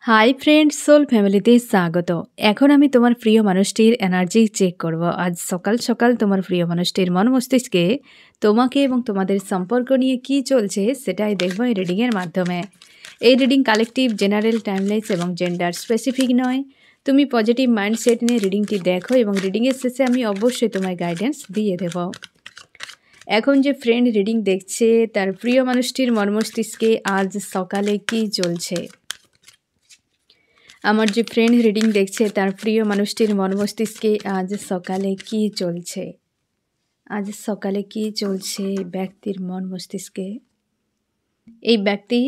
Hi friends, soul ফ্যামিলিতে স্বাগত। এখন আমি তোমার প্রিয় মানুষটির এনার্জি চেক করব। আজ সকাল সকাল তোমার প্রিয় মানুষটির মন মস্তিষ্কে তোমাকে এবং তোমাদের সম্পর্ক নিয়ে কি চলছে সেটাই দেখব এই রিডিংয়ের মাধ্যমে। এই রিডিং কালেকটিভ, জেনারেল, টাইমলেস এবং জেন্ডার স্পেসিফিক নয়। তুমি পজিটিভ মাইন্ডসেট নিয়ে রিডিংটি দেখো এবং রিডিংয়ের শেষে আমি অবশ্যই তোমায় গাইডেন্স দিয়ে দেব। এখন যে ফ্রেন্ড রিডিং দেখছে তার প্রিয় মানুষটির মন মস্তিষ্কে আজ সকালে কি চলছে। আমার যে ফ্রেন্ড রিডিং দেখছে তার প্রিয় মানুষটির মন মস্তিষ্কে আজ সকালে কি চলছে। আজ সকালে কি চলছে ব্যক্তির মন মস্তিষ্কে। এই ব্যক্তি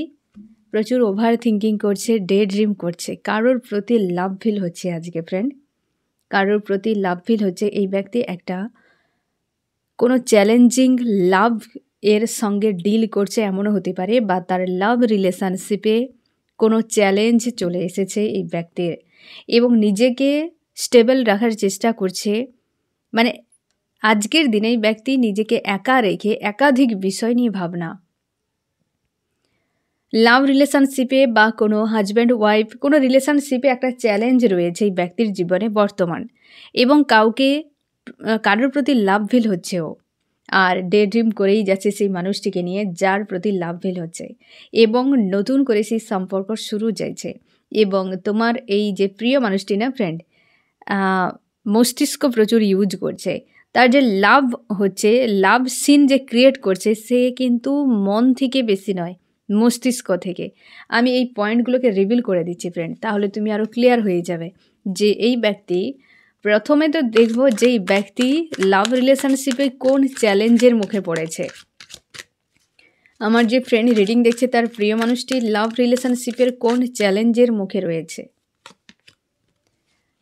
প্রচুর ওভার থিঙ্কিং করছে, ডে ড্রিম করছে, কারোর প্রতি লাভ ফিল হচ্ছে আজকে ফ্রেন্ড, কারোর প্রতি লাভ ফিল হচ্ছে। এই ব্যক্তি একটা কোনো চ্যালেঞ্জিং লাভ এর সঙ্গে ডিল করছে এমনও হতে পারে, বা তার লাভ রিলেশনশিপে কোনো চ্যালেঞ্জ চলে এসেছে এই ব্যক্তির এবং নিজেকে স্টেবল রাখার চেষ্টা করছে। মানে আজকের দিনে এই ব্যক্তি নিজেকে একা রেখে একাধিক বিষয় নিয়ে ভাবনা, লাভ রিলেশনশিপে বা কোনো হাজব্যান্ড ওয়াইফ কোনো রিলেশনশিপে একটা চ্যালেঞ্জ রয়েছে এই ব্যক্তির জীবনে বর্তমান, এবং কারোর প্রতি লাভ ফিল হচ্ছেও আর ডে ড্রিম করেই যাচ্ছে সেই মানুষটিকে নিয়ে যার প্রতি লাভ ফিল হচ্ছে, এবং নতুন করে সেই সম্পর্ক শুরু চাইছে। এবং তোমার এই যে প্রিয় মানুষটি না ফ্রেন্ড, মস্তিষ্ক প্রচুর ইউজ করছে। তার যে লাভ হচ্ছে, লাভ সিন যে ক্রিয়েট করছে, সে কিন্তু মন থেকে বেশি নয়, মস্তিষ্ক থেকে। আমি এই পয়েন্টগুলোকে রিভিল করে দিচ্ছি ফ্রেন্ড, তাহলে তুমি আরও ক্লিয়ার হয়ে যাবে যে এই ব্যক্তি, প্রথমে তো দেখব যে এই ব্যক্তি লাভ রিলেশনশিপে কোন চ্যালেঞ্জের মুখে পড়েছে। আমার যে ফ্রেন্ড রিডিং দেখছে তার প্রিয় মানুষটি লাভ রিলেশনশিপের কোন চ্যালেঞ্জের মুখে রয়েছে।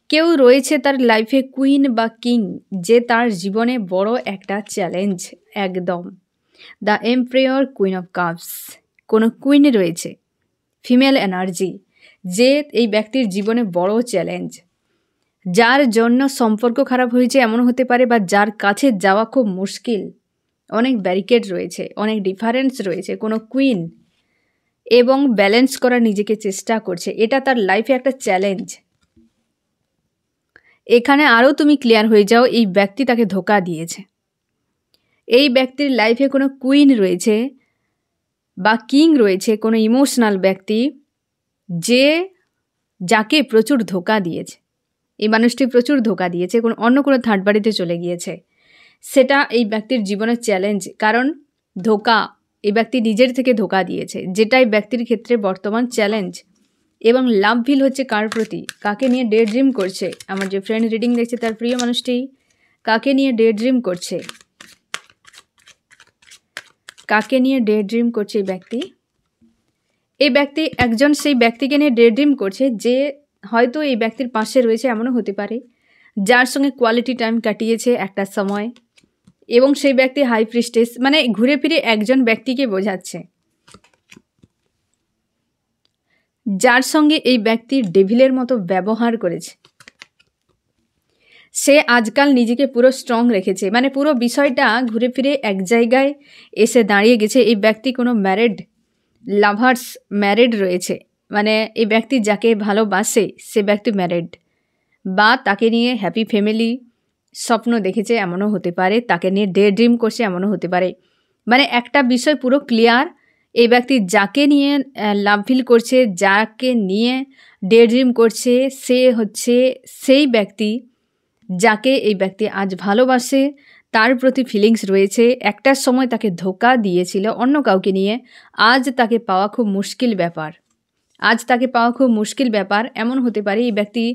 কেউ রয়েছে তার লাইফে কুইন বা কিং, যে তার জীবনে বড় একটা চ্যালেঞ্জ একদম। The empire, queen of cups, কোনো কুইন রয়েছে, ফিমেল এনার্জি, যে এই ব্যক্তির জীবনে বড় চ্যালেঞ্জ, যার জন্য সম্পর্ক খারাপ হয়েছে এমন হতে পারে, বা যার কাছে যাওয়া খুব মুশকিল, অনেক ব্যারিকেড রয়েছে, অনেক ডিফারেন্স রয়েছে, কোনো কুইন, এবং ব্যালেন্স করার নিজেকে চেষ্টা করছে। এটা তার লাইফে একটা চ্যালেঞ্জ। এখানে আরও তুমি ক্লিয়ার হয়ে যাও, এই ব্যক্তি তাকে ধোঁকা দিয়েছে। এই ব্যক্তির লাইফে কোনো কুইন রয়েছে বা কিং রয়েছে, কোনো ইমোশনাল ব্যক্তি, যাকে প্রচুর ধোঁকা দিয়েছে। এই মানুষটি প্রচুর ধোঁকা দিয়েছে, অন্য কোনো থার্ড পার্টিতে চলে গিয়েছে। সেটা এই ব্যক্তির জীবনের চ্যালেঞ্জ, কারণ ধোঁকা, এই ব্যক্তি নিজের থেকে ধোঁকা দিয়েছে, যেটা এই ব্যক্তির ক্ষেত্রে বর্তমান চ্যালেঞ্জ। এবং লাভ ফিল হচ্ছে কার প্রতি, কাকে নিয়ে ডে ড্রিম করছে। আমার যে ফ্রেন্ড রিডিং দেখছে তার প্রিয় মানুষটি কাকে নিয়ে ডে ড্রিম করছে, কাকে নিয়ে ডে ড্রিম করছে এই ব্যক্তি। এই ব্যক্তি একজন সেই ব্যক্তিকে নিয়ে ডে ড্রিম করছে, যে হয়তো এই ব্যক্তির পাশে রয়েছে এমনও হতে পারে, যার সঙ্গে কোয়ালিটি টাইম কাটিয়েছে একটা সময়, এবং সেই ব্যক্তি হাই প্রিস্টেস, মানে ঘুরে ফিরে একজন ব্যক্তিকে বোঝাচ্ছে, যার সঙ্গে এই ব্যক্তি ডেভিলের মতো ব্যবহার করেছে। সে আজকাল নিজেকে পুরো স্ট্রং রেখেছে, মানে পুরো বিষয়টা ঘুরে ফিরে এক জায়গায় এসে দাঁড়িয়ে গেছে। এই ব্যক্তি কোনো ম্যারিড লাভার্স, ম্যারিড রয়েছে, মানে এই ব্যক্তি যাকে ভালোবাসে সে ব্যক্তি ম্যারিড, বা তাকে নিয়ে হ্যাপি ফ্যামিলি স্বপ্ন দেখেছে এমনও হতে পারে, তাকে নিয়ে ডে ড্রিম করছে এমনও হতে পারে। মানে একটা বিষয় পুরো ক্লিয়ার, এই ব্যক্তি যাকে নিয়ে লাভ ফিল করছে, যাকে নিয়ে ডে ড্রিম করছে, সে হচ্ছে সেই ব্যক্তি যাকে এই ব্যক্তি আজ ভালোবাসে, তার প্রতি ফিলিংস রয়েছে। একটা সময় তাকে ধোঁকা দিয়েছিল অন্য কাউকে নিয়ে, আজ তাকে পাওয়া খুব মুশকিল ব্যাপার, আজ তাকে পাওয়া খুব মুশকিল ব্যাপার। এমন হতে পারে এই ব্যক্তি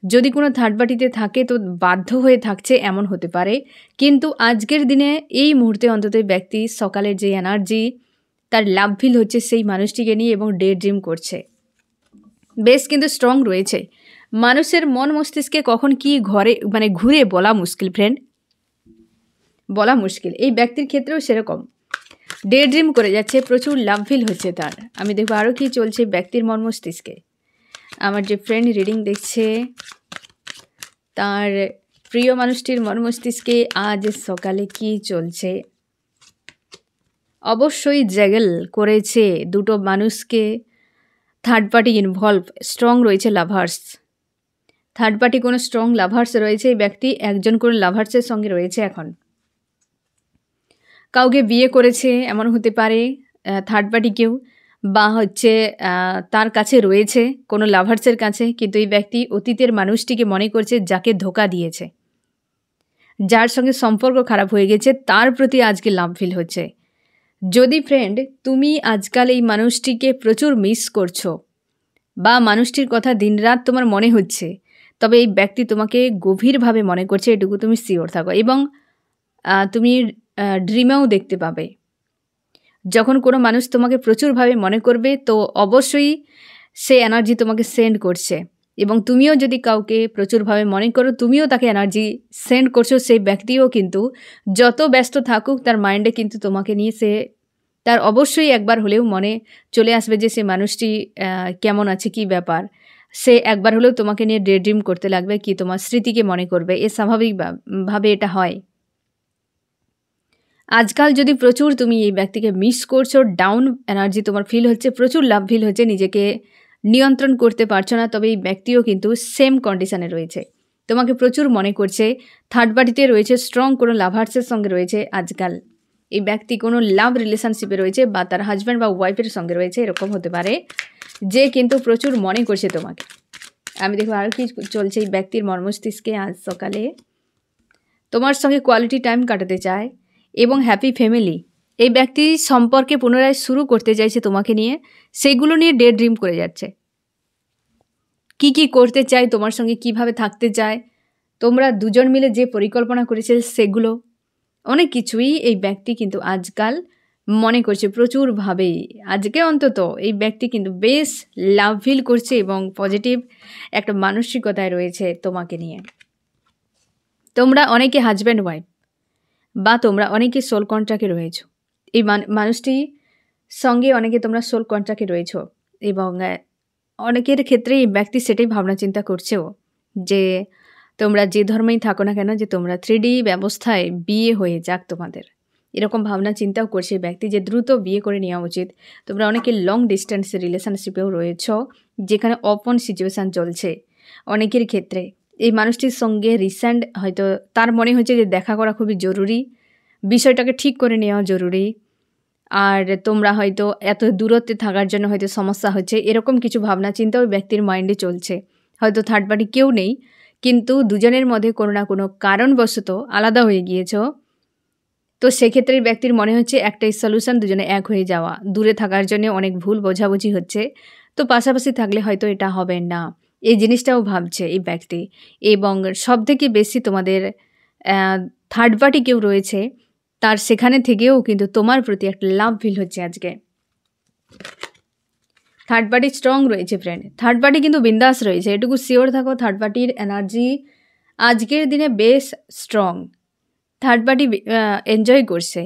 যদি কোনো থার্ড পার্টিতে থাকে তো বাধ্য হয়ে থাকছে এমন হতে পারে, কিন্তু আজকের দিনে এই মুহূর্তে অন্তত ব্যক্তি সকালের যে এনার্জি, তার লাভ ফিল হচ্ছে সেই মানুষটিকে নিয়ে এবং ডে ড্রিম করছে, বেশ কিন্তু স্ট্রং রয়েছে। মানুষের মন মস্তিষ্কে কখন কি ঘুরে বলা মুশকিল ফ্রেন্ড, বলা মুশকিল। এই ব্যক্তির ক্ষেত্রেও সেরকম ডে ড্রিম করে যাচ্ছে, প্রচুর লাভ ফিল হচ্ছে তার। আমি দেখবো আরও কি চলছে ব্যক্তির মন মস্তিষ্কে। আমার যে ফ্রেন্ড রিডিং দেখছে তার প্রিয় মানুষটির মন মস্তিষ্কে আজ সকালে কি চলছে। অবশ্যই জ্যাগল করেছে দুটো মানুষকে, থার্ড পার্টি ইনভলভ, স্ট্রং রয়েছে লাভার্স। থার্ড পার্টি কোনো স্ট্রং লাভার্স রয়েছে, এই ব্যক্তি একজন কোনো লাভার্সের সঙ্গে রয়েছে এখন। কাউকে বিয়ে করেছে এমন হতে পারে থার্ড পার্টি কেউ, বা হচ্ছে তার কাছে রয়েছে কোনো লাভার্সের কাছে, কিন্তু এই ব্যক্তি অতীতের মানুষটিকে মনে করছে যাকে ধোকা দিয়েছে, যার সঙ্গে সম্পর্ক খারাপ হয়ে গেছে, তার প্রতি আজকে লাভ ফিল হচ্ছে। যদি ফ্রেন্ড তুমি আজকাল এই মানুষটিকে প্রচুর মিস করছো বা মানুষটির কথা দিনরাত তোমার মনে হচ্ছে, তবে এই ব্যক্তি তোমাকে গভীরভাবে মনে করছে, এটুকু তুমি শিওর থাকো। এবং তুমি ড্রিমেও দেখতে পাবে যখন কোনো মানুষ তোমাকে প্রচুরভাবে মনে করবে, তো অবশ্যই সে এনার্জি তোমাকে সেন্ড করছে। এবং তুমিও যদি কাউকে প্রচুরভাবে মনে করো, তুমিও তাকে এনার্জি সেন্ড করছো। সেই ব্যক্তিও কিন্তু যত ব্যস্ত থাকুক, তার মাইন্ডে কিন্তু তোমাকে নিয়ে তার অবশ্যই একবার হলেও মনে চলে আসবে যে সে মানুষটি কেমন আছে, কি ব্যাপার। সে একবার হলেও তোমাকে নিয়ে ডে ড্রিম করতে লাগবে, কি তোমার স্মৃতিকে মনে করবে। এ স্বাভাবিকভাবে এটা হয়। আজকাল যদি প্রচুর তুমি এই ব্যক্তিকে মিস করছো, ডাউন এনার্জি তোমার ফিল হচ্ছে, প্রচুর লাভ ফিল হচ্ছে, নিজেকে নিয়ন্ত্রণ করতে পারছো না, তবে এই ব্যক্তিও কিন্তু সেম কন্ডিশনে রয়েছে, তোমাকে প্রচুর মনে করছে। থার্ড পার্টিতে রয়েছে, স্ট্রং কোনো লাভার্সের সঙ্গে রয়েছে আজকাল। এই ব্যক্তি কোনো লাভ রিলেশনশিপে রয়েছে বা তার হাজব্যান্ড বা ওয়াইফের সঙ্গে রয়েছে, এরকম হতে পারে, যে কিন্তু প্রচুর মনে করছে তোমাকে। আমি দেখব আর কি চলছে এই ব্যক্তির মর্মস্তিষ্কে। আজ সকালে তোমার সঙ্গে কোয়ালিটি টাইম কাটাতে চায় এবং হ্যাপি ফ্যামিলি। এই ব্যক্তি সম্পর্কে পুনরায় শুরু করতে চাইছে তোমাকে নিয়ে, সেগুলো নিয়ে ডে ড্রিম করে যাচ্ছে। কি কি করতে চায় তোমার সঙ্গে, কিভাবে থাকতে চায়, তোমরা দুজন মিলে যে পরিকল্পনা করেছে সেগুলো, অনেক কিছুই এই ব্যক্তি কিন্তু আজকাল মনে করছে প্রচুরভাবেই। আজকে অন্তত এই ব্যক্তি কিন্তু বেশ লাভ ফিল করছে এবং পজিটিভ একটা মানসিকতায় রয়েছে তোমাকে নিয়ে। তোমরা অনেকে হাজব্যান্ড ওয়াইফ বা তোমরা অনেকে সোল কন্ট্রাক্টে রয়েছো। এই মানুষটির সঙ্গে অনেকে তোমরা সোল কন্ট্রাক্টে রয়েছো এবং অনেকের ক্ষেত্রে এই ব্যক্তি সেটাই ভাবনা চিন্তা করছেও যে তোমরা যে ধর্মেই থাকো না কেন, যে তোমরা 3D ব্যবস্থায় বিয়ে হয়ে যাক তোমাদের, এরকম ভাবনা চিন্তাও করছে এই ব্যক্তি, যে দ্রুত বিয়ে করে নেওয়া উচিত। তোমরা অনেকে লং ডিস্টেন্স রিলেশনশিপেও রয়েছ, যেখানে ওপেন সিচুয়েশান চলছে অনেকের ক্ষেত্রে। এই মানুষটির সঙ্গে রিসেন্ট হয়তো তার মনে হচ্ছে যে দেখা করা খুবই জরুরি, বিষয়টাকে ঠিক করে নেওয়া জরুরি, আর তোমরা হয়তো এত দূরত্বে থাকার জন্য হয়তো সমস্যা হচ্ছে, এরকম কিছু ভাবনা চিন্তা ওই ব্যক্তির মাইন্ডে চলছে। হয়তো থার্ড পার্টি কেউ নেই, কিন্তু দুজনের মধ্যে কোনো না কোনো কারণবশত আলাদা হয়ে গিয়েছ। তো সেক্ষেত্রে ব্যক্তির মনে হচ্ছে একটাই সলিউশন, দুজনে এক হয়ে যাওয়া। দূরে থাকার জন্য অনেক ভুল বোঝাবুঝি হচ্ছে, তো পাশাপাশি থাকলে হয়তো এটা হবে না, এই জিনিসটাও ভাবছে এই ব্যক্তি। এবং সবথেকে বেশি তোমাদের থার্ড পার্টি কেউ রয়েছে, তার সেখানে থেকেও কিন্তু তোমার প্রতি একটা লাভ ফিল হচ্ছে আজকে। থার্ড পার্টি স্ট্রং রয়েছে ফ্রেন্ড, থার্ড পার্টি কিন্তু বিন্দাস রয়েছে, এটুকু শিওর থাকো। থার্ড পার্টির এনার্জি আজকের দিনে বেশ স্ট্রং। থার্ড পার্টি এনজয় করছে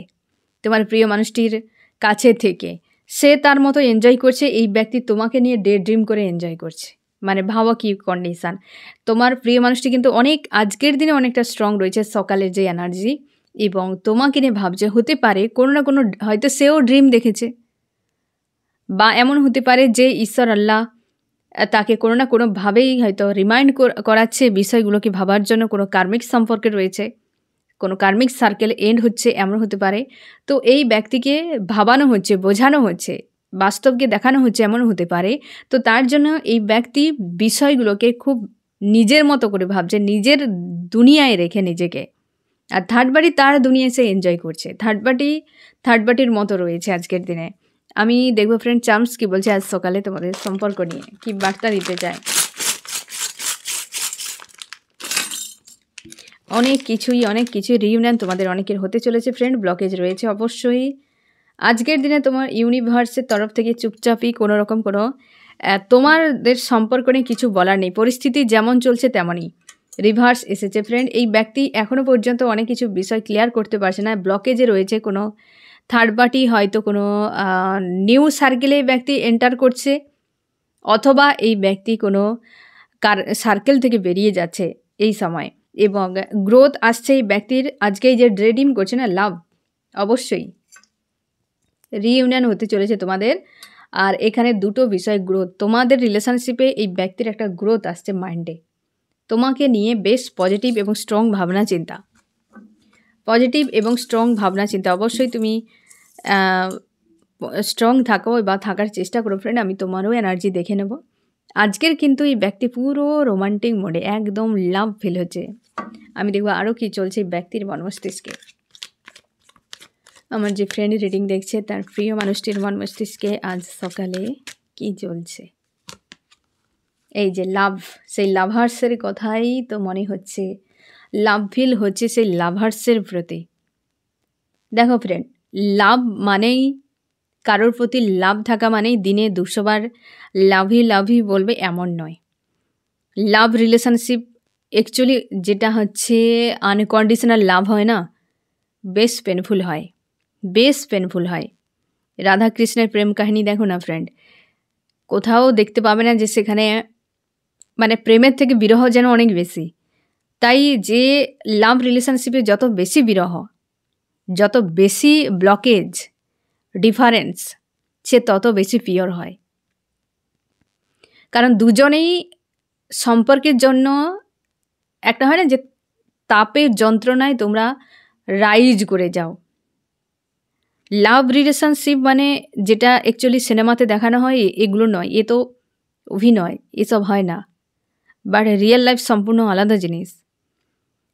তোমার প্রিয় মানুষটির কাছে থেকে, সে তার মতো এনজয় করছে। এই ব্যক্তি তোমাকে নিয়ে ডে ড্রিম করে এনজয় করছে, মানে ভাবা কি কন্ডিশান। তোমার প্রিয় মানুষটি কিন্তু অনেক আজকের দিনে অনেকটা স্ট্রং রয়েছে সকালের যে এনার্জি, এবং তোমাকে নিয়ে ভাবছে। হতে পারে কোনো না কোনো হয়তো সেও ড্রিম দেখেছে, বা এমন হতে পারে যে ঈশ্বর আল্লাহ তাকে কোনো না কোনোভাবেই হয়তো রিমাইন্ড করাচ্ছে বিষয়গুলোকে ভাবার জন্য। কোনো কার্মিক সম্পর্কে রয়েছে, কোনো কার্মিক সার্কেল এন্ড হচ্ছে, এমন হতে পারে। তো এই ব্যক্তিকে ভাবানো হচ্ছে, বোঝানো হচ্ছে, বাস্তবকে দেখানো হচ্ছে, এমন হতে পারে। তো তার জন্য এই ব্যক্তি বিষয়গুলোকে খুব নিজের মতো করে ভাবছে, নিজের দুনিয়ায় রেখে নিজেকে। আর থার্ড পার্টি তার দুনিয়ায় সে এনজয় করছে। থার্ড পার্টির মতো রয়েছে আজকের দিনে। আমি দেখবো ফ্রেন্ড চার্মস কি বলছে আজ সকালে তোমাদের সম্পর্ক নিয়ে, কি বার্তা দিতে চায়। অনেক কিছুই রিইউনিয়ন তোমাদের অনেকের হতে চলেছে ফ্রেন্ড। ব্লকেজ রয়েছে অবশ্যই আজকের দিনে। তোমার ইউনিভার্সের তরফ থেকে চুপচাপই কোনো রকম কোনো তোমাদের সম্পর্ক নিয়ে কিছু বলার নেই, পরিস্থিতি যেমন চলছে তেমনই। রিভার্স এসেছে ফ্রেন্ড। এই ব্যক্তি এখনও পর্যন্ত অনেক কিছু বিষয় ক্লিয়ার করতে পারছে না, ব্লকেজে রয়েছে। কোনো থার্ড পার্টি হয়তো কোনো নিউ সার্কেলে এই ব্যক্তি এন্টার করছে, অথবা এই ব্যক্তি কোনো সার্কেল থেকে বেরিয়ে যাচ্ছে এই সময়, এবং গ্রোথ আসছে এই ব্যক্তির। আজকে যে ড্রিম করছে না, লাভ, অবশ্যই রিইউনিয়ন হতে চলেছে তোমাদের। আর এখানে দুটো বিষয় গ্রোথ, তোমাদের রিলেশনশিপে এই ব্যক্তির একটা গ্রোথ আসছে মাইন্ডে, তোমাকে নিয়ে বেশ পজিটিভ এবং স্ট্রং ভাবনা চিন্তা, পজিটিভ এবং স্ট্রং ভাবনা চিন্তা। অবশ্যই তুমি স্ট্রং থাকো বা থাকার চেষ্টা করো ফ্রেন্ড। আমি তোমারও এনার্জি দেখে নেব। আজকের কিন্তু এই ব্যক্তি পুরো রোমান্টিক মোডে, একদম লাভ ফিল হচ্ছে। আমি দেখবো আরও কি চলছে এই ব্যক্তির মন মস্তিষ্কে। আমার যে ফ্রেন্ড রিডিং দেখছে তার প্রিয় মানুষটির মন মস্তিষ্কে আজ সকালে কি চলছে। এই যে লাভ, সেই লাভার্সের কথাই তো মনে হচ্ছে, লাভ ফিল হচ্ছে সেই লাভার্সের প্রতি। দেখো ফ্রেন্ড, লাভ মানেই কারোর প্রতি লাভ থাকা মানেই দিনে 200 বার লাভই লাভই বলবে এমন নয়। লাভ রিলেশনশিপ অ্যাকচুয়ালি যেটা হচ্ছে আনকন্ডিশনাল লাভ হয় না, বেশ পেনফুল হয়, বেশ পেনফুল হয়। রাধা কৃষ্ণের প্রেম কাহিনী দেখো না ফ্রেন্ড, কোথাও দেখতে পাবে না যে সেখানে মানে প্রেমের থেকে বিরহ যেন অনেক বেশি। তাই যে লাভ রিলেশনশিপে যত বেশি বিরহ, যত বেশি ব্লকেজ, ডিফারেন্স, সে তত বেশি পিওর হয়। কারণ দুজনেই সম্পর্কের জন্য একটা হয় না যে তাপের যন্ত্রণায় তোমরা রাইজ করে যাও। লাভ রিলেশনশিপ মানে যেটা অ্যাকচুয়ালি সিনেমাতে দেখানো হয় এগুলো নয়, এ তো অভিনয়, এসব হয় না। বাট রিয়েল লাইফ সম্পূর্ণ আলাদা জিনিস।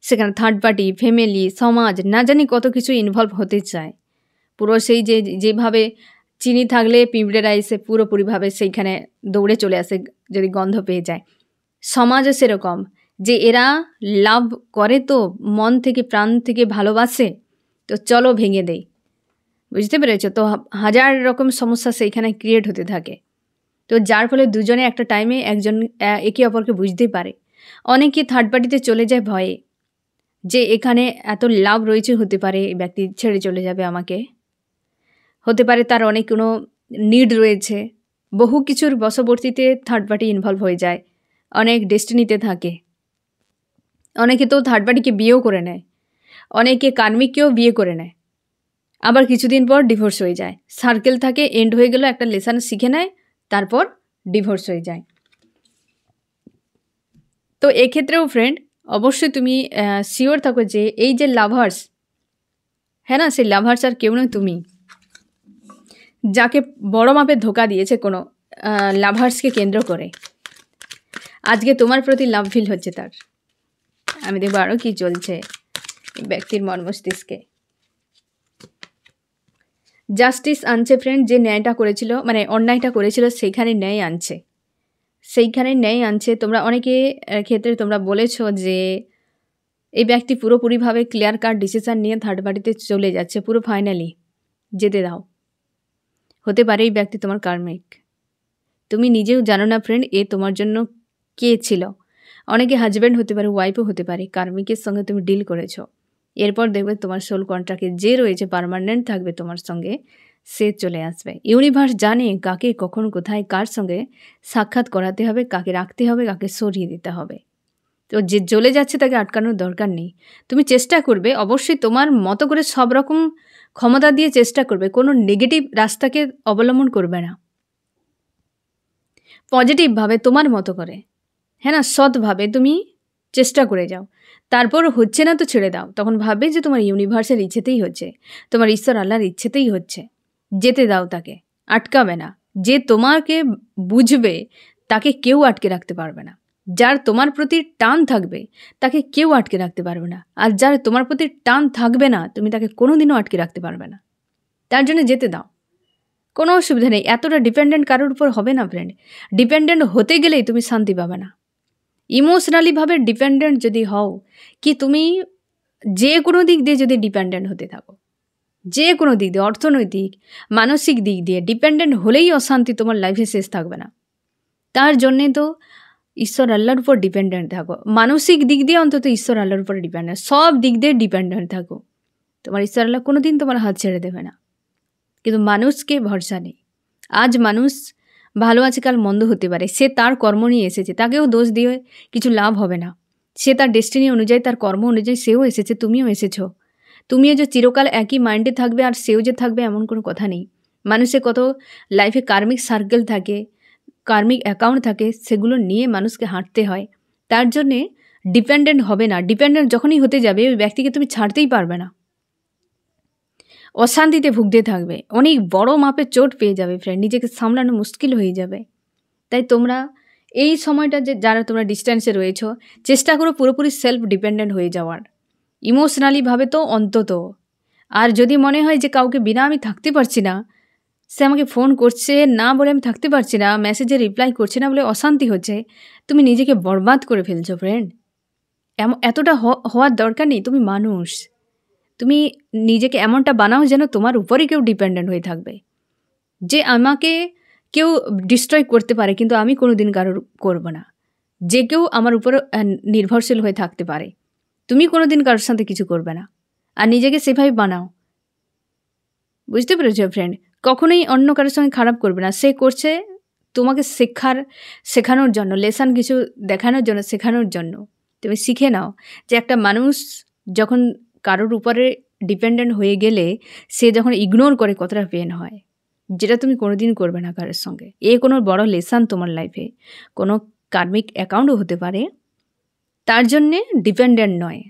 সেখানে থার্ড পার্টি, ফ্যামিলি, সমাজ, না জানি কত কিছু ইনভলভ হতে চায়। পুরো সেই যেভাবে চিনি থাকলে পিঁপড়েরা এসে পুরোপুরিভাবে সেইখানে দৌড়ে চলে আসে যদি গন্ধ পেয়ে যায়। সমাজও সেরকম, যে এরা লাভ করে তো মন থেকে প্রাণ থেকে ভালোবাসে, তো চলো ভেঙে দেই। বুঝতে পেরেছো তো? হাজার রকম সমস্যা সেইখানে ক্রিয়েট হতে থাকে। তো যার ফলে দুজনে একটা টাইমে একজন একে অপরকে বুঝতেই পারে। অনেকে থার্ড পার্টিতে চলে যায় ভয়ে, যে এখানে এত লাভ রয়েছে, হতে পারে এই ব্যক্তি ছেড়ে চলে যাবে আমাকে, হতে পারে তার অনেক কোনো নিড রয়েছে, বহু কিছুর বশবর্তীতে থার্ড পার্টি ইনভলভ হয়ে যায়, অনেক ডেস্টিনিতে থাকে। অনেকে তো থার্ড পার্টিকে বিয়েও করে নেয়, অনেকে কার্মিককেও বিয়ে করে নেয়, আবার কিছুদিন পর ডিভোর্স হয়ে যায়। সার্কেল থাকে, এন্ড হয়ে গেল, একটা লেসন শিখে নেয়, তারপর ডিভোর্স হয়ে যায়। তো এক্ষেত্রেও ফ্রেন্ড অবশ্যই তুমি শিওর থাকো যে এই যে লাভার্স, হ্যাঁ না, সেই লাভার্স আর কেউ নয় তুমি। যাকে বড় মাপের ধোকা দিয়েছে কোনো লাভার্সকে কেন্দ্র করে, আজকে তোমার প্রতি লাভ ফিল হচ্ছে তার। আমি দেখবো আরও কি চলছে এই ব্যক্তির মন মস্তিষ্কে। জাস্টিস আনছে ফ্রেন্ড, যে ন্যায়টা করেছিল, মানে অন্যায়টা করেছিল, সেইখানে ন্যায় আনছে, সেইখানে ন্যায় আনছে। তোমরা অনেকে ক্ষেত্রে তোমরা বলেছো যে এই ব্যক্তি পুরোপুরিভাবে ক্লিয়ার কাট ডিসিশান নিয়ে থার্ড পার্টিতে চলে যাচ্ছে, পুরো ফাইনালি যেতে দাও। হতে পারে এই ব্যক্তি তোমার কার্মিক, তুমি নিজেও জানো না ফ্রেন্ড এ তোমার জন্য কে ছিল। অনেকে হাজব্যান্ড হতে পারে, ওয়াইফও হতে পারে, কার্মিকের সঙ্গে তুমি ডিল করেছো। এরপর দেখবে তোমার সোল কন্ট্রাক্টে যে রয়েছে পার্মানেন্ট থাকবে তোমার সঙ্গে, সে চলে আসবে। ইউনিভার্স জানে কাকে কখন কোথায় কার সঙ্গে সাক্ষাৎ করাতে হবে, কাকে রাখতে হবে, কাকে সরিয়ে দিতে হবে। তো যে চলে যাচ্ছে তাকে আটকানোর দরকার নেই। তুমি চেষ্টা করবে অবশ্যই তোমার মতো করে, সব রকম ক্ষমতা দিয়ে চেষ্টা করবে, কোনো নেগেটিভ রাস্তাকে অবলম্বন করবে না, পজিটিভভাবে তোমার মতো করে, হ্যাঁ না, সৎভাবে তুমি চেষ্টা করে যাও। তারপর হচ্ছে না তো ছেড়ে দাও, তখন ভাববে যে তোমার ইউনিভার্সের ইচ্ছেতেই হচ্ছে, তোমার ঈশ্বর আল্লাহর ইচ্ছেতেই হচ্ছে। যেতে দাও তাকে, আটকাবে না। যে তোমাকে বুঝবে তাকে কেউ আটকে রাখতে পারবে না। যার তোমার প্রতি টান থাকবে তাকে কেউ আটকে রাখতে পারবে না। আর যার তোমার প্রতি টান থাকবে না, তুমি তাকে কোনোদিনও আটকে রাখতে পারবে না। তার জন্য যেতে দাও, কোনো অসুবিধা নেই। এতটা ডিপেন্ডেন্ট কারোর উপর হবে না ফ্রেন্ড। ডিপেন্ডেন্ট হতে গেলেই তুমি শান্তি পাবে না। ইমোশনালিভাবে ডিপেন্ডেন্ট যদি হও, কি তুমি যে কোনো দিক দিয়ে যদি ডিপেন্ডেন্ট হতে থাকো, যে কোনো দিক দিয়ে, অর্থনৈতিক, মানসিক দিক দিয়ে ডিপেন্ডেন্ট হলেই অশান্তি তোমার লাইফে শেষ থাকবে না। তার জন্যে তো ঈশ্বর আল্লাহর উপর ডিপেন্ডেন্ট থাকো। মানসিক দিক দিয়ে অন্তত ঈশ্বর আল্লাহর উপর ডিপেন্ডেন্ট, সব দিক দিয়ে ডিপেন্ডেন্ট থাকো। তোমার ঈশ্বর আল্লাহ কোনো দিন তোমার হাত ছেড়ে দেবে না। কিন্তু মানুষকে ভরসা নেই। আজ মানুষ ভালো আছে, কাল মন্দ হতে পারে। সে তার কর্ম নিয়ে এসেছে, তাকেও দোষ দিয়ে কিছু লাভ হবে না। সে তার ডেস্টিনি অনুযায়ী, তার কর্ম অনুযায়ী সেও এসেছে, তুমিও এসেছো। তুমিও যে চিরকাল একই মাইন্ডে থাকবে আর সেও যে থাকবে এমন কোনো কথা নেই। মানুষের কত লাইফে কার্মিক সার্কেল থাকে, কার্মিক অ্যাকাউন্ট থাকে, সেগুলো নিয়ে মানুষকে হাঁটতে হয়। তার জন্যে ডিপেন্ডেন্ট হবে না। ডিপেন্ডেন্ট যখনই হতে যাবে ওই ব্যক্তিকে তুমি ছাড়তেই পারবে না, অশান্তিতে ভুগতে থাকবে, অনেক বড় মাপের চোট পেয়ে যাবে ফ্রেন্ড, নিজেকে সামলানো মুশকিল হয়ে যাবে। তাই তোমরা এই সময়টা যে যারা তোমরা ডিস্ট্যান্সে রয়েছো, চেষ্টা করো পুরোপুরি সেলফ ডিপেন্ডেন্ট হয়ে যাওয়ার, ইমোশনালিভাবে তো অন্তত। আর যদি মনে হয় যে কাউকে বিনা আমি থাকতে পারছি না, সে আমাকে ফোন করছে না বলে আমি থাকতে পারছি না, মেসেজে রিপ্লাই করছে না বলে অশান্তি হচ্ছে, তুমি নিজেকে বরবাদ করে ফেলছো ফ্রেন্ড। এতটা হওয়ার দরকার নেই। তুমি মানুষ, তুমি নিজেকে এমনটা বানাও যেন তোমার উপরে কেউ ডিপেন্ডেন্ট হয়ে থাকবে, যে আমাকে কেউ ডিস্ট্রয় করতে পারে কিন্তু আমি কোনো দিন কারোর করবো না, যে কেউ আমার উপর নির্ভরশীল হয়ে থাকতে পারে, তুমি কোনো দিন কারোর সাথে কিছু করবে না। আর নিজেকে সেভাবে বানাও, বুঝতে পেরেছো ফ্রেন্ড? কখনোই অন্য কারোর সঙ্গে খারাপ করবে না। সে করছে তোমাকে শেখানোর জন্য, লেসন কিছু দেখানোর জন্য, শেখানোর জন্য। তুমি শিখে নাও যে একটা মানুষ যখন কারোর উপরে ডিপেন্ডেন্ট হয়ে গেলে সে যখন ইগনোর করে কতটা পেন হয়, যেটা তুমি কোনোদিন করবে না কারোর সঙ্গে। কোনো বড় লেসন তোমার লাইফে, কোনো কার্মিক অ্যাকাউন্টও হতে পারে। তার জন্যে ডিপেন্ডেন্ট নয়,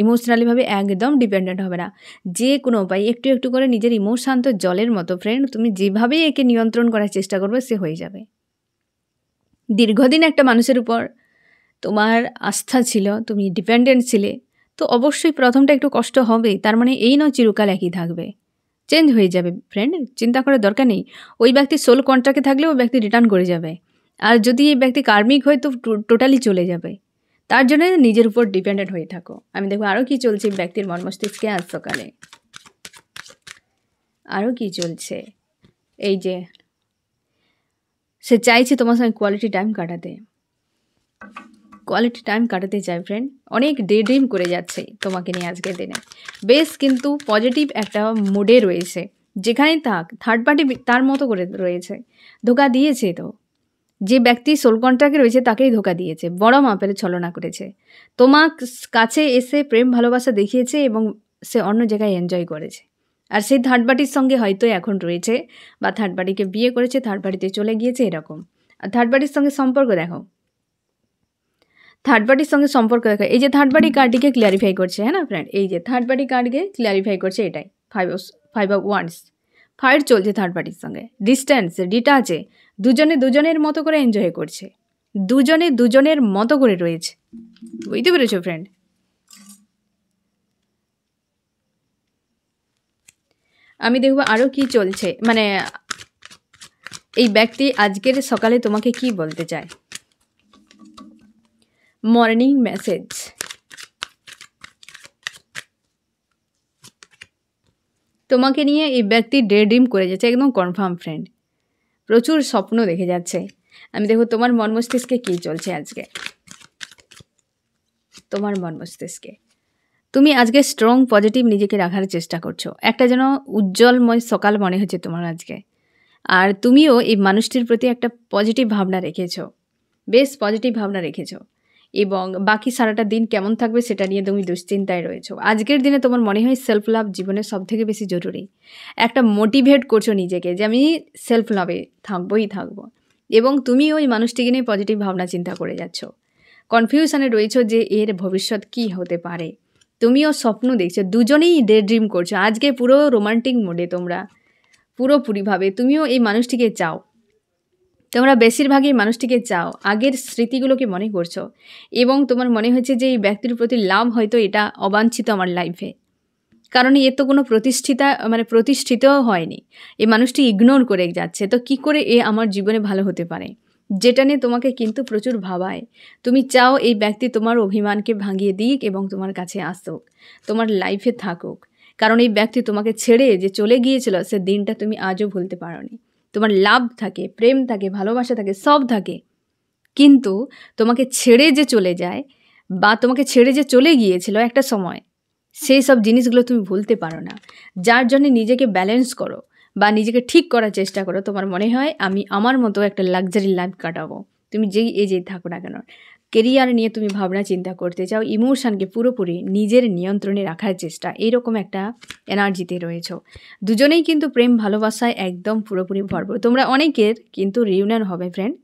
ইমোশনালিভাবে একদম ডিপেন্ডেন্ট হবে না। যে কোনো উপায় একটু একটু করে নিজের ইমোশান তো জলের মতো ফ্রেন্ড, তুমি যেভাবেই একে নিয়ন্ত্রণ করার চেষ্টা করবে সে হয়ে যাবে। দীর্ঘদিন একটা মানুষের উপর তোমার আস্থা ছিল, তুমি ডিপেন্ডেন্ট ছিলে, তো অবশ্যই প্রথমটা একটু কষ্ট হবে। তার মানে এই নয় চিরকাল একই থাকবে, চেঞ্জ হয়ে যাবে ফ্রেন্ড, চিন্তা করার দরকার নেই। ওই ব্যক্তি সোল কন্ট্রাক্টে থাকলে ওই ব্যক্তি রিটার্ন করে যাবে, আর যদি এই ব্যক্তি কার্মিক হয় তো টোটালি চলে যাবে। তার জন্য নিজের উপর ডিপেন্ডেন্ট হয়ে থাকো। আমি দেখবো আরও কী চলছে ব্যক্তির মন মস্তিষ্কে আজ সকালে, আরও কী চলছে। এই যে সে চাইছে তোমার সঙ্গে কোয়ালিটি টাইম কাটাতে, কোয়ালিটি টাইম কাটাতে চাই ফ্রেন্ড। অনেক ডে ড্রিম করে যাচ্ছে তোমাকে নিয়ে আজকের দিনে, বেশ কিন্তু পজিটিভ একটা মুডে রয়েছে। যেখানেই থাক থার্ড পার্টি তার মতো করে রয়েছে, ধোকা দিয়েছে। তো যে ব্যক্তি সোল কন্ট্রাক্টে রয়েছে তাকেই ধোকা দিয়েছে, বড় মাপের ছলনা করেছে, তোমার কাছে এসে প্রেম ভালোবাসা দেখিয়েছে এবং সে অন্য জায়গায় এনজয় করেছে। আর সেই থার্ড পার্টির সঙ্গে হয়তো এখন রয়েছে, বা থার্ড পার্টিকে বিয়ে করেছে, থার্ড পার্টিতে চলে গিয়েছে এরকম। আর থার্ড পার্টির সঙ্গে সম্পর্ক দেখো, থার্ড পার্টির সঙ্গে সম্পর্ক দেখো। এই যে থার্ড পার্টি কার্ডটিকে ক্লিয়ারিফাই করছে, হ্যাঁ না ফ্রেন্ড, এই যে থার্ড পার্টি কার্ডকে ক্লিয়ারিফাই করছে, এটাই ফাইভ অফ ওয়ান্স। ফাইট চলছে থার্ড পার্টির সঙ্গে, ডিস্ট্যান্স ডিটাচে, দুজনে দুজনের মতো করে এনজয় করছে, দুজনে দুজনের মতো করে রয়েছে, বুঝতে পেরেছো ফ্রেন্ড? আমি দেখবো আরও কি চলছে, মানে এই ব্যক্তি আজকের সকালে তোমাকে কি বলতে চায়। মর্নিং মেসেজ, তোমাকে নিয়ে এই ব্যক্তি ডে ড্রিম করে যাচ্ছে, একদম কনফার্ম ফ্রেন্ড, প্রচুর স্বপ্ন দেখে যাচ্ছে। আমি দেখো তোমার মন মস্তিষ্কে কী চলছে আজকে, তোমার মন মস্তিষ্কে তুমি আজকে স্ট্রং পজিটিভ নিজেকে রাখার চেষ্টা করছো, একটা যেন উজ্জ্বলময় সকাল মনে হচ্ছে তোমার আজকে। আর তুমিও এই মানুষটির প্রতি একটা পজিটিভ ভাবনা রেখেছো, বেশ পজিটিভ ভাবনা রেখেছো, এবং বাকি সারাটা দিন কেমন থাকবে সেটা নিয়ে তুমি দুশ্চিন্তায় রয়েছো। আজকের দিনে তোমার মনে হয় সেলফ লাভ জীবনের সবথেকে বেশি জরুরি। একটা মোটিভেট করছো নিজেকে যে আমি সেলফ লাভে থাকবোই থাকবো, এবং তুমি ওই মানুষটিকে নিয়ে পজিটিভ ভাবনা চিন্তা করে যাচ্ছ। কনফিউশনে রয়েছো যে এর ভবিষ্যৎ কী হতে পারে। তুমিও স্বপ্ন দেখছো, দুজনেই ডে ড্রিম করছো আজকে, পুরো রোমান্টিক মোডে তোমরা পুরোপুরিভাবে। তুমিও এই মানুষটিকে চাও, তোমরা বেশিরভাগই মানুষটিকে চাও, আগের স্মৃতিগুলোকে মনে করছো, এবং তোমার মনে হচ্ছে যে এই ব্যক্তির প্রতি লাভ হয়তো এটা অবাঞ্ছিত আমার লাইফে, কারণ এর তো কোনো প্রতিষ্ঠিতও হয়নি। এই মানুষটি ইগনোর করে যাচ্ছে, তো কি করে এ আমার জীবনে ভালো হতে পারে, যেটা নিয়ে তোমাকে কিন্তু প্রচুর ভাবায়। তুমি চাও এই ব্যক্তি তোমার অভিমানকে ভাঙিয়ে দিক এবং তোমার কাছে আসুক, তোমার লাইফে থাকুক, কারণ এই ব্যক্তি তোমাকে ছেড়ে যে চলে গিয়েছিল সে দিনটা তুমি আজও ভুলতে পারোনি। তোমার লাভ থাকে, প্রেম থাকে, ভালোবাসা থাকে, সব থাকে, কিন্তু তোমাকে ছেড়ে যে চলে যায় বা তোমাকে ছেড়ে যে চলে গিয়েছিল একটা সময়, সেই সব জিনিসগুলো তুমি ভুলতে পারো না। যার জন্য নিজেকে ব্যালেন্স করো বা নিজেকে ঠিক করার চেষ্টা করো। তোমার মনে হয় আমি আমার মতো একটা লাক্সারি লাইফ কাটাবো, তুমি যেই এজেই থাকো না কেন, কেরিয়ার নিয়ে তুমি ভাবনা চিন্তা করতে চাও, ইমোশনকে পুরোপুরি নিজের নিয়ন্ত্রণে রাখার চেষ্টা, এইরকম একটা এনার্জিতে রয়েছো। দুজনেই কিন্তু প্রেম ভালোবাসায় একদম পুরোপুরি ভরপুর। তোমরা অনেকের কিন্তু রিউনিয়ন হবে ফ্রেন্ড।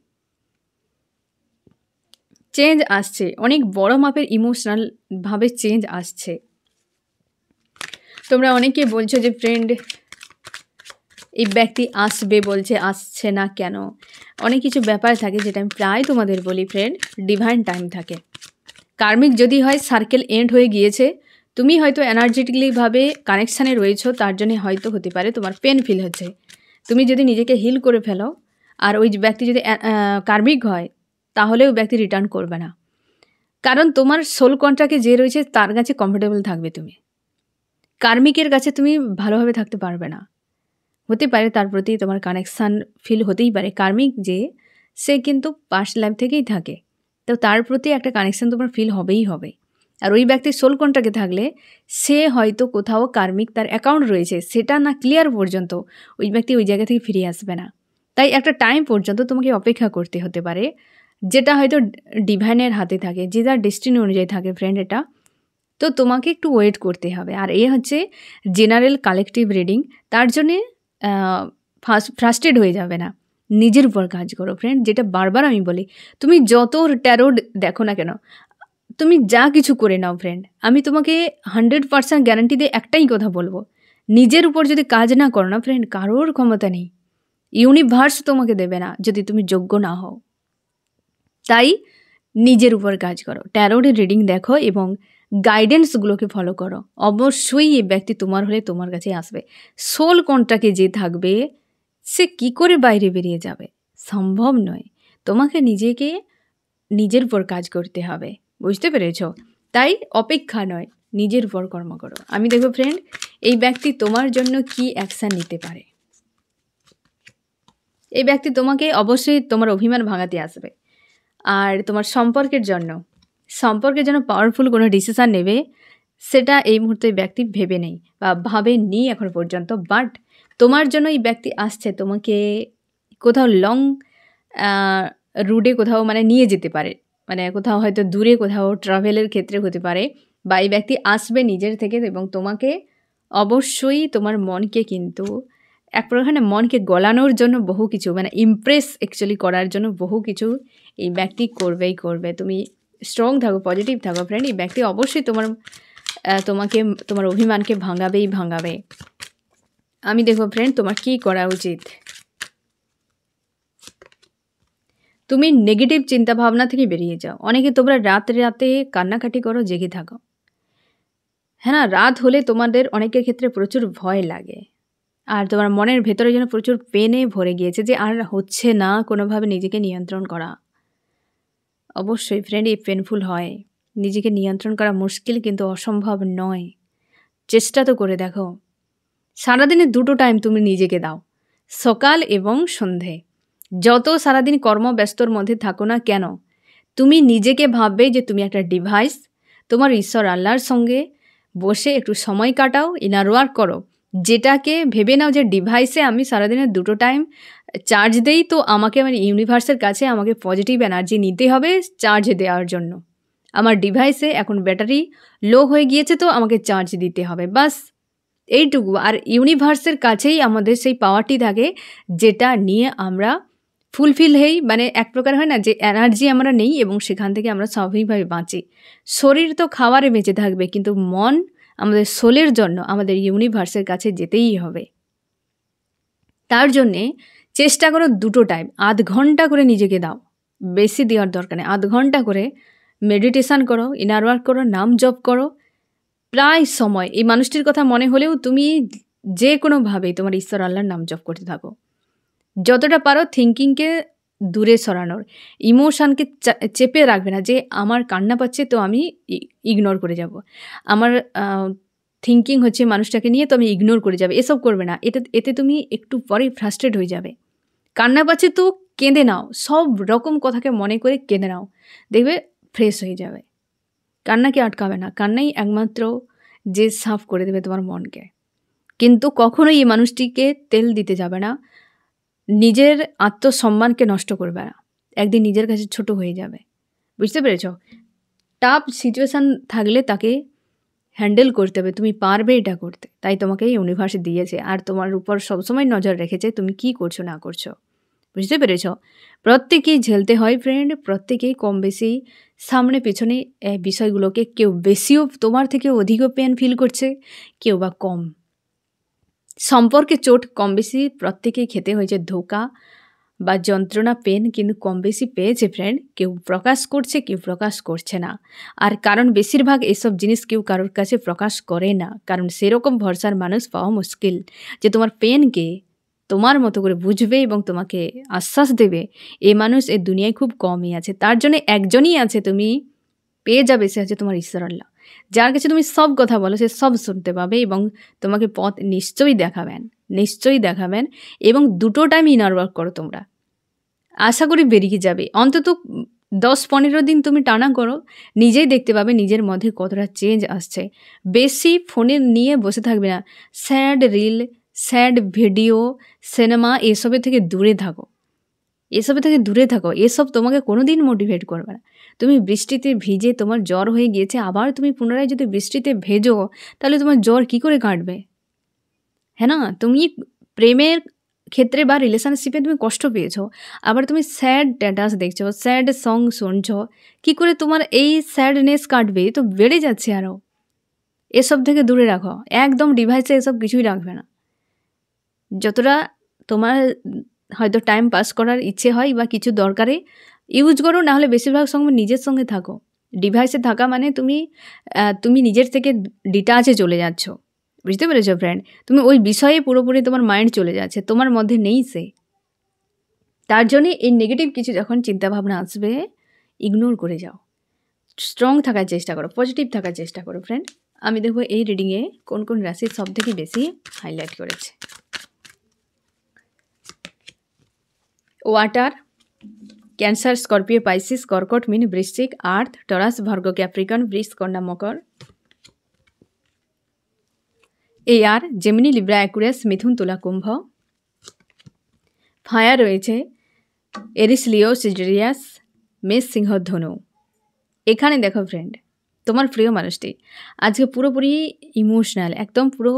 চেঞ্জ আসছে, অনেক বড় মাপের ইমোশনালভাবে চেঞ্জ আসছে। তোমরা অনেকে বলছো যে ফ্রেন্ড এই ব্যক্তি আসবে বলছে, আসছে না কেন? অনেক কিছু ব্যাপার থাকে যেটা আমি প্রায় তোমাদের বলি ফ্রেন্ড, ডিভাইন টাইম থাকে। কার্মিক যদি হয় সার্কেল এন্ড হয়ে গিয়েছে, তুমি হয়তো এনার্জেটিকলিভাবে কানেকশানে রয়েছো, তার জন্য হয়তো হতে পারে তোমার পেন ফিল হচ্ছে। তুমি যদি নিজেকে হিল করে ফেলো আর ওই ব্যক্তি যদি কার্মিক হয়, তাহলে ওই ব্যক্তি রিটার্ন করবে না, কারণ তোমার সোল কন্ট্রাক্টে যে রয়েছে তার কাছে কমফোর্টেবল থাকবে তুমি। কার্মিকের কাছে তুমি ভালোভাবে থাকতে পারবে না। হতে পারে তার প্রতি তোমার কানেকশান ফিল হতেই পারে। কার্মিক যে সে কিন্তু পাস্ট লাইফ থেকেই থাকে, তো তার প্রতি একটা কানেকশান তোমার ফিল হবেই হবে। আর ওই ব্যক্তির সোল কন্ট্রাক্টে থাকলে সে হয়তো কোথাও কার্মিক তার অ্যাকাউন্ট রয়েছে, সেটা না ক্লিয়ার পর্যন্ত ওই ব্যক্তি ওই জায়গা থেকে ফিরে আসবে না। তাই একটা টাইম পর্যন্ত তোমাকে অপেক্ষা করতে হতে পারে, যেটা হয়তো ডিভাইনের হাতে থাকে, যে যার ডেস্টিনি অনুযায়ী থাকে ফ্রেন্ড এটা। তো তোমাকে একটু ওয়েট করতে হবে। আর এ হচ্ছে জেনারেল কালেকটিভ রিডিং, তার জন্যে ফ্রাস্ট্রেট হয়ে যাবে না, নিজের উপর কাজ করো ফ্রেন্ড। যেটা বারবার আমি বলি, তুমি যত ট্যারো দেখো না কেন, তুমি যা কিছু করে নাও ফ্রেন্ড, আমি তোমাকে 100% গ্যারান্টি দিয়ে একটাই কথা বলবো, নিজের উপর যদি কাজ না করো না ফ্রেন্ড, কারোর ক্ষমতা নেই, ইউনিভার্স তোমাকে দেবে না যদি তুমি যোগ্য না হও। তাই নিজের উপর কাজ করো, ট্যারোর রিডিং দেখো এবং গাইডেন্সগুলোকে ফলো করো। অবশ্যই এই ব্যক্তি তোমার হলে তোমার কাছে আসবে। সোল কন্ট্রাক্টে যে থাকবে সে কি করে বাইরে বেরিয়ে যাবে? সম্ভব নয়। তোমাকে নিজের উপর কাজ করতে হবে, বুঝতে পেরেছ? তাই অপেক্ষা নয়, নিজের উপর কর্ম করো। আমি দেখো ফ্রেন্ড, এই ব্যক্তি তোমার জন্য কি অ্যাকশান নিতে পারে। এই ব্যক্তি তোমাকে অবশ্যই তোমার অভিমান ভাঙাতে আসবে। আর তোমার সম্পর্কের জন্য পাওয়ারফুল কোনো ডিসিশান নেবে, সেটা এই মুহূর্তে ব্যক্তি ভেবে নেই বা ভাবেনি এখন পর্যন্ত। বাট তোমার জন্য এই ব্যক্তি আসছে, তোমাকে কোথাও লং রুটে কোথাও মানে নিয়ে যেতে পারে, মানে কোথাও হয়তো দূরে কোথাও ট্রাভেলের ক্ষেত্রে হতে পারে, বা এই ব্যক্তি আসবে নিজের থেকে এবং তোমাকে অবশ্যই তোমার মনকে কিন্তু এক প্রকার মনকে গলানোর জন্য বহু কিছু, মানে ইমপ্রেস অ্যাকচুয়ালি করার জন্য বহু কিছু এই ব্যক্তি করবেই করবে। তুমি স্ট্রং থাকো, পজিটিভ থাকো ফ্রেন্ড। এই ব্যক্তি অবশ্যই তোমার অভিমানকে ভাঙাবে। আমি দেখো ফ্রেন্ড, তোমার কি করা উচিত। তুমি নেগেটিভ চিন্তাভাবনা থেকে বেরিয়ে যাও। অনেকে তোমরা রাতে কান্নাকাটি করো, জেগে থাকো, হ্যাঁ না? রাত হলে তোমাদের অনেকের ক্ষেত্রে প্রচুর ভয় লাগে, আর তোমার মনের ভেতরে যেন প্রচুর পেনে ভরে গিয়েছে যে আর হচ্ছে না কোনোভাবে নিজেকে নিয়ন্ত্রণ করা। অবশ্যই ফ্রেন্ড, এই পেনফুল হয়, নিজেকে নিয়ন্ত্রণ করা মুশকিল কিন্তু অসম্ভব নয়। চেষ্টা তো করে দেখো। সারাদিনে 2টো টাইম তুমি নিজেকে দাও, সকাল এবং সন্ধে। যত সারাদিন কর্মব্যস্তর মধ্যে থাকো না কেন, তুমি নিজেকে ভাববে যে তুমি একটা ডিভাইস। তোমার ঈশ্বর আল্লাহর সঙ্গে বসে একটু সময় কাটাও, ইনার ওয়ার্ক করো। যেটাকে ভেবে নাও যে ডিভাইসে আমি সারাদিনে 2টো টাইম চার্জ দেই, তো আমাকে আমার ইউনিভার্সের কাছে আমাকে পজিটিভ এনার্জি নিতে হবে চার্জ দেওয়ার জন্য। আমার ডিভাইসে এখন ব্যাটারি লো হয়ে গিয়েছে, তো আমাকে চার্জ দিতে হবে, বাস এইটুকু। আর ইউনিভার্সের কাছেই আমাদের সেই পাওয়ারটি থাকে, যেটা নিয়ে আমরা ফুলফিল হই। মানে এক প্রকার হয় না যে এনার্জি আমরা নেই এবং সেখান থেকে আমরা স্বাভাবিকভাবে বাঁচি। শরীর তো খাবারে বেঁচে থাকবে, কিন্তু মন, আমাদের সোলের জন্য আমাদের ইউনিভার্সের কাছে যেতেই হবে। তার জন্যে চেষ্টা করো 2টো টাইম, আধ ঘন্টা করে নিজেকে দাও, বেশি দেওয়ার দরকার নেই। আধ ঘন্টা করে মেডিটেশান করো, ইনার ওয়ার্ক করো, নাম জপ করো। প্রায় সময় এই মানুষটির কথা মনে হলেও তুমি যে কোনোভাবেই তোমার ঈশ্বর আল্লাহর নাম জপ করতে থাকো। যতটা পারো থিঙ্কিংকে দূরে সরানোর, ইমোশানকে চেপে রাখবে না যে আমার কান্না পাচ্ছে তো আমি ইগনোর করে যাব, আমার থিঙ্কিং হচ্ছে মানুষটাকে নিয়ে তো আমি ইগনোর করে যাবে, এসব করবে না। এতে তুমি একটু পরে ফ্রাস্ট্রেট হয়ে যাবে। কান্না পাচ্ছে তো কেঁদে নাও, সব রকম কথাকে মনে করে কেঁদে নাও, দেখবে ফ্রেশ হয়ে যাবে। কান্নাকে আটকাবে না, কান্নাই একমাত্র যে সাফ করে দেবে তোমার মনকে। কিন্তু কখনোই এই মানুষটিকে তেল দিতে যাবে না, নিজের আত্মসম্মানকে নষ্ট করবে না, একদিন নিজের কাছে ছোট হয়ে যাবে। বুঝতে পেরেছ? টাফ সিচুয়েশান থাকলে তাকে হ্যান্ডেল করতে হবে, তুমি পারবে এটা করতে, তাই তোমাকে এই ইউনিভার্স দিয়েছে আর তোমার উপর সবসময় নজর রেখেছে তুমি কি করছো না করছো। বুঝতে পেরেছ? প্রত্যেকেই ঝেলতে হয় ফ্রেন্ড, প্রত্যেকেই কম বেশি সামনে পেছনে এই বিষয়গুলোকে, কেউ বেশিও তোমার থেকে অধিকও পেন ফিল করছে, কেউ বা কম। সম্পর্কে চোট কম বেশি প্রত্যেকেই খেতে হয়েছে, ধোকা বা যন্ত্রণা পেন কিন্তু কম বেশি পেয়েছে ফ্রেন্ড। কেউ প্রকাশ করছে, কেউ প্রকাশ করছে না। আর কারণ বেশিরভাগ এসব জিনিস কেউ কারোর কাছে প্রকাশ করে না, কারণ সেরকম ভরসার মানুষ পাওয়া মুশকিল যে তোমার পেনকে তোমার মতো করে বুঝবে এবং তোমাকে আশ্বাস দেবে। এ মানুষ এই দুনিয়ায় খুব কমই আছে। তার জন্য একজনই আছে, তুমি পেয়ে যাবে, সে হচ্ছে তোমার ঈশ্বর আল্লাহ। যার কাছে তুমি সব কথা বলো সে সব শুনতে পাবে এবং তোমাকে পথ নিশ্চয়ই দেখাবেন। এবং দুটো টাইম ইনার ওয়ার্ক করো তোমরা, আশা করি বেরিয়ে যাবে। অন্তত 10-15 দিন তুমি টানা করো, নিজেই দেখতে পাবে নিজের মধ্যে কতটা চেঞ্জ আসছে। বেশি ফোনে নিয়ে বসে থাকবে না, sad reel, sad video, cinema এসবের থেকে দূরে থাকো, এসব তোমাকে কোনো দিন মোটিভেট করবে না। তুমি বৃষ্টিতে ভিজে তোমার জ্বর হয়ে গিয়েছে, আবার তুমি পুনরায় যদি বৃষ্টিতে ভেজো তাহলে তোমার জ্বর কী করে কাটবে? হ্যাঁ না? তুমি প্রেমের ক্ষেত্রে বা রিলেশনশিপে তুমি কষ্ট পেয়েছো, আবার তুমি স্যাড স্ট্যাটাস দেখছো, স্যাড সং শুনছো, কী করে তোমার এই স্যাডনেস কাটবে? তো বেড়ে যাচ্ছে আরও। এসব থেকে দূরে রাখো, একদম ডিভাইসে এসব কিছুই রাখবে না। যতটা তোমার হয়তো টাইম পাস করার ইচ্ছে হয় বা কিছু দরকারে ইউজ করো, না হলে বেশিরভাগ সময় নিজের সঙ্গে থাকো। ডিভাইসে থাকা মানে তুমি নিজের থেকে ডিটাচে চলে যাচ্ছ। বুঝতে পেরেছো ফ্রেন্ড? তুমি ওই বিষয়ে পুরোপুরি তোমার মাইন্ড চলে যাচ্ছে, তোমার মধ্যে নেই সে। তার জন্যে এই নেগেটিভ কিছু যখন চিন্তাভাবনা আসবে ইগনোর করে যাও, স্ট্রং থাকার চেষ্টা করো, পজিটিভ থাকার চেষ্টা করো ফ্রেন্ড। আমি দেখবো এই রিডিংয়ে কোন কোন রাশি সব থেকে বেশি হাইলাইট করেছে। ওয়াটার, ক্যান্সার, স্করপিও, পাইসিস, কর্কট, মিন, বৃশ্চিক, আর্থ, টরাস, ভার্গ, ক্যাপ্রিকন, বৃষ, কন্যা, মকর। এয়ার, জেমিনি, লিব্রা, অ্যাকুয়ারিয়াস, মিথুন, তুলা, কুম্ভ। ফায়ার রয়েছে এরিস, লিও, সিজিরিয়াস, মেষ, সিংহ, ধনু। এখানে দেখো ফ্রেন্ড, তোমার প্রিয় মানুষটি আজকে পুরোপুরি ইমোশনাল, একদম পুরো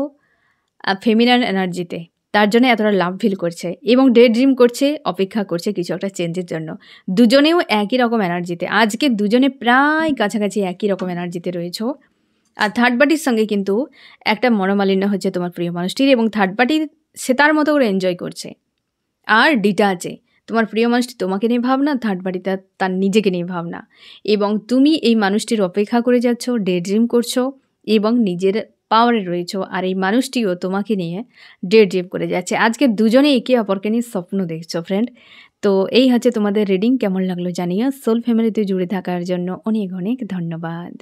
ফেমিনান এনার্জিতে, তার জন্য এতটা লাভ ফিল করছে এবং ডে ড্রিম করছে, অপেক্ষা করছে কিছু একটা চেঞ্জের জন্য। দুজনেও একই রকম এনার্জিতে, আজকে দুজনে প্রায় কাছাকাছি একই রকম এনার্জিতে রয়েছে। আর থার্ড পার্টির সঙ্গে কিন্তু একটা মনোমালিন্য হচ্ছে তোমার প্রিয় মানুষটির, এবং থার্ড পার্টি সে তার মতো করে এনজয় করছে আর ডিটাচে। তোমার প্রিয় মানুষটি তোমাকে নিয়ে ভাবনা, থার্ড পার্টিটা তার নিজেকে নিয়ে ভাবনা, এবং তুমি এই মানুষটির অপেক্ষা করে যাচ্ছ, ডে ড্রিম করছো এবং নিজের পাওয়ারে রয়েছো, আর এই মানুষটিও তোমাকে নিয়ে ডে ড্রিম করে যাচ্ছে। আজকে দুজনে একে অপরকে নিয়ে স্বপ্ন দেখছো ফ্রেন্ড। তো এই হচ্ছে তোমাদের রিডিং, কেমন লাগলো জানিও। সোল ফ্যামিলিতে জুড়ে থাকার জন্য অনেক অনেক ধন্যবাদ।